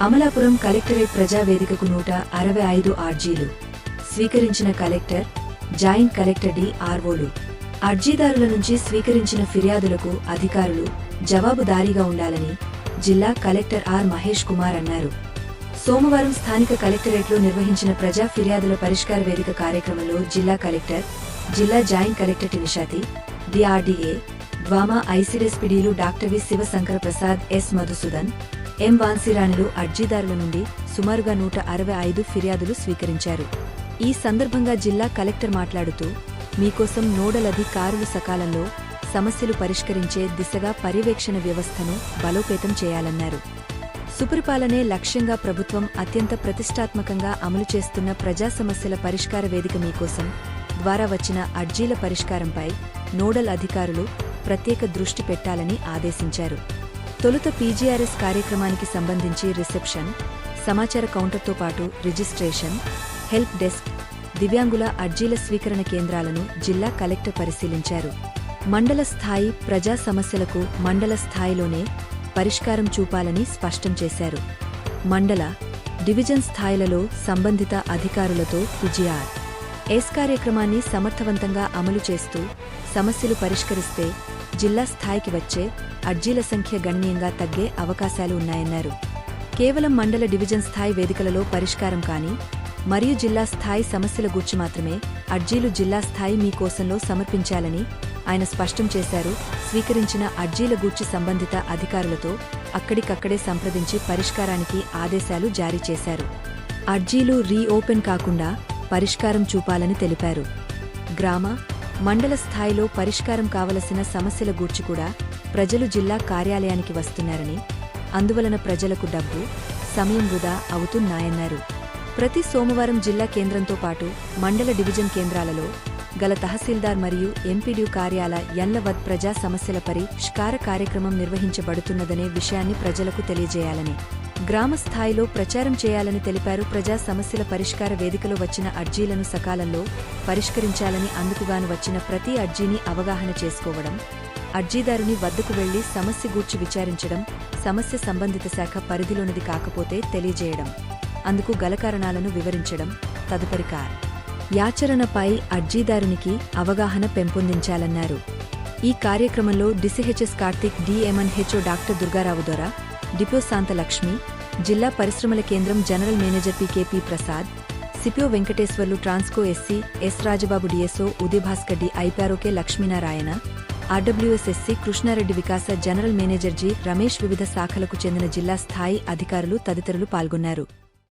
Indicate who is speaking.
Speaker 1: Amalapuram collectorate ప్రజావేదికకు 165 అర్జీలు స్వీకరించిన collector, joint collector డి.ఆర్.ఓలు. అర్జీదారుల నుంచి స్వీకరించిన ఫిర్యాదులకు అధికారులు జవాబుదారీగా ఉండాలని జిల్లా కలెక్టర్ ఆర్. మహేష్ కుమార్ అన్నారు. సోమవారం స్థానిక కలెక్టరేట్లో నిర్వహించిన ప్రజా ఫిర్యాదుల పరిష్కార వేదిక కార్యక్రమంలో జిల్లా కలెక్టర్, జిల్లా joint collector T. Nishati, DRDA, ద్వామా ఐసిడిఎస్పీడీలు doctor V. Shivashankara Prasad, S. Madhusudan, M. వాన్సీరాణులు అర్జీదారుల నుండి సుమారుగా 165 ఫిర్యాదులు స్వీకరించారు. ఈ సందర్భంగా జిల్లా కలెక్టర్ మాట్లాడుతూ, మీకోసం నోడల్ అధికారులు సకాలంలో సమస్యలు పరిష్కరించే దిశగా పర్యవేక్షణ వ్యవస్థను బలోపేతం చేయాలన్నారు. సుపరిపాలనే లక్ష్యంగా ప్రభుత్వం అత్యంత ప్రతిష్టాత్మకంగా అమలు చేస్తున్న ప్రజా సమస్యల పరిష్కార వేదిక మీకోసం ద్వారా వచ్చిన అర్జీల పరిష్కారంపై నోడల్ అధికారులు ప్రత్యేక దృష్టి పెట్టాలని ఆదేశించారు. తొలుత పీజీఆర్ఎస్ కార్యక్రమానికి సంబంధించి రిసెప్షన్, సమాచార కౌంటర్తో పాటు రిజిస్ట్రేషన్, హెల్ప్ డెస్క్, దివ్యాంగుల అర్జీల స్వీకరణ కేంద్రాలను జిల్లా కలెక్టర్ పరిశీలించారు. మండల స్థాయి ప్రజా సమస్యలకు మండల స్థాయిలోనే పరిష్కారం చూపాలని స్పష్టం చేశారు. మండల, డివిజన్ స్థాయిలలో సంబంధిత అధికారులతో పీజీఆర్.ఎస్ కార్యక్రమాన్ని సమర్థవంతంగా అమలు చేస్తూ సమస్యలు పరిష్కరిస్తే జిల్లా స్థాయికి వచ్చే అర్జీల సంఖ్య గణనీయంగా తగ్గే అవకాశాలు ఉన్నాయన్నారు. కేవలం మండల, డివిజన్ స్థాయి వేదికలలో పరిష్కారం కాని మరియు జిల్లా స్థాయి సమస్యల గూర్చి మాత్రమే అర్జీలు జిల్లా స్థాయి మీకోసంలో సమర్పించాలని ఆయన స్పష్టం చేశారు. స్వీకరించిన అర్జీల గూర్చి సంబంధిత అధికారులతో అక్కడికక్కడే సంప్రదించి పరిష్కారానికి ఆదేశాలు జారీ చేశారు. అర్జీలు రీఓపెన్ కాకుండా పరిష్కారం చూపాలని తెలిపారు. గ్రామ, మండల స్థాయిలో పరిష్కారం కావలసిన సమస్యల గూర్చి కూడా ప్రజలు జిల్లా కార్యాలయానికి వస్తున్నారని, అందువలన ప్రజలకు డబ్బు, సమయం వృధా అవుతున్నాయన్నారు. ప్రతి సోమవారం జిల్లా కేంద్రంతో పాటు మండల, డివిజన్ కేంద్రాలలో గల తహసీల్దార్ మరియు ఎంపీడీఓ కార్యాలయాల వద్ద ప్రజా సమస్యల పరిష్కార కార్యక్రమం నిర్వహించబడుతున్నదనే విషయాన్ని ప్రజలకు తెలియజేయాలని, గ్రామ స్థాయిలో ప్రచారం చేయాలని తెలిపారు. ప్రజా సమస్యల పరిష్కార వేదికలో వచ్చిన అర్జీలను సకాలంలో పరిష్కరించాలని, అందుకుగాను వచ్చిన ప్రతి అర్జీని అవగాహన చేసుకోవడం, అర్జీదారుని వద్దకు వెళ్లి సమస్య గూర్చి విచారించడం, సమస్య సంబంధిత శాఖ పరిధిలోనిది కాకపోతే తెలియజేయడం, అందుకు గల కారణాలను వివరించడం తదుపరి యాచరణపై అర్జీదారునికి అవగాహన పెంపొందించాలన్నారు. ఈ కార్యక్రమంలో DCHS Karthik, DMNHO doctor Durgarao Dora, DPO Shantalakshmi, జిల్లా పరిశ్రమల కేంద్రం general manager PKP. Prasad, CPO Venkateswarlu, Transco SE S. Rajababu, DSO Udayabhaskar, D. ఐపారోకే Lakshminarayana, RWS SE Krishnareddy, Vikasa general manager G. Ramesh, వివిధ శాఖలకు చెందిన జిల్లా స్థాయి అధికారులు తదితరులు పాల్గొన్నారు.